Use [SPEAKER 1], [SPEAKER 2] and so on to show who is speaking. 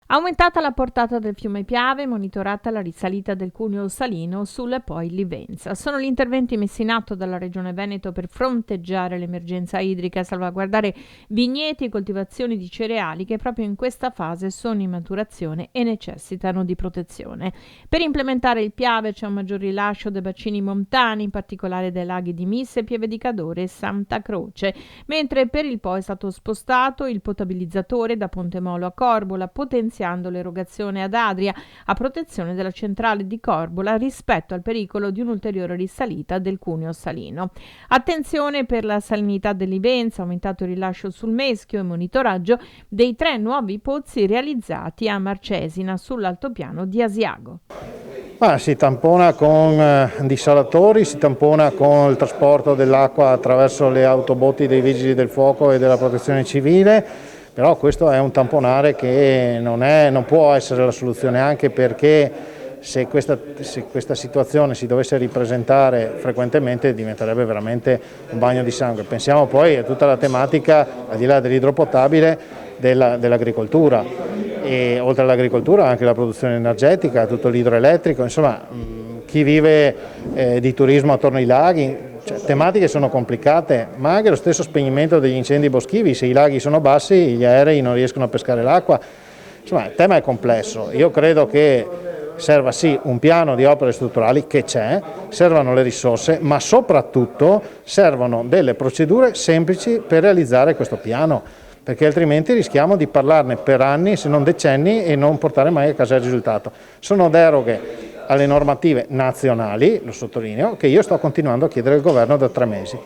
[SPEAKER 1] Aumentata la portata del fiume Piave, monitorata la risalita del cuneo salino sul poi Livenza. Sono gli interventi messi in atto dalla Regione Veneto per fronteggiare l'emergenza idrica e salvaguardare vigneti e coltivazioni di cereali che proprio in questa fase sono in maturazione e necessitano di protezione. Per implementare il Piave c'è un maggior rilascio dei bacini montani, in particolare dai laghi di Misse, Pieve di Cadore e Santa Croce, mentre per il Po è stato spostato il potabilizzatore da Ponte Molo a Corbola, potenziando l'erogazione ad Adria a protezione della centrale di Corbola rispetto al pericolo di un'ulteriore risalita del cuneo salino. Attenzione per la salinità del Livenza, aumentato il rilascio sul Meschio e monitoraggio dei 3 nuovi pozzi realizzati a Marcesina sull'altopiano di Asiago.
[SPEAKER 2] Si tampona con dissalatori, si tampona con il trasporto dell'acqua attraverso le autobotti dei vigili del fuoco e della protezione civile, però questo è un tamponare che non può essere la soluzione, anche perché se questa situazione si dovesse ripresentare frequentemente diventerebbe veramente un bagno di sangue. Pensiamo poi a tutta la tematica, al di là dell'idropotabile, dell'agricoltura, e oltre all'agricoltura anche la produzione energetica, tutto l'idroelettrico, insomma chi vive di turismo attorno ai laghi, tematiche sono complicate, ma anche lo stesso spegnimento degli incendi boschivi. Se i laghi sono bassi gli aerei non riescono a pescare l'acqua, insomma il tema è complesso. Io credo che serva sì un piano di opere strutturali, che c'è, servano le risorse, ma soprattutto servono delle procedure semplici per realizzare questo piano, perché altrimenti rischiamo di parlarne per anni, se non decenni, e non portare mai a casa il risultato. Sono deroghe alle normative nazionali, lo sottolineo, che io sto continuando a chiedere al governo da 3 mesi.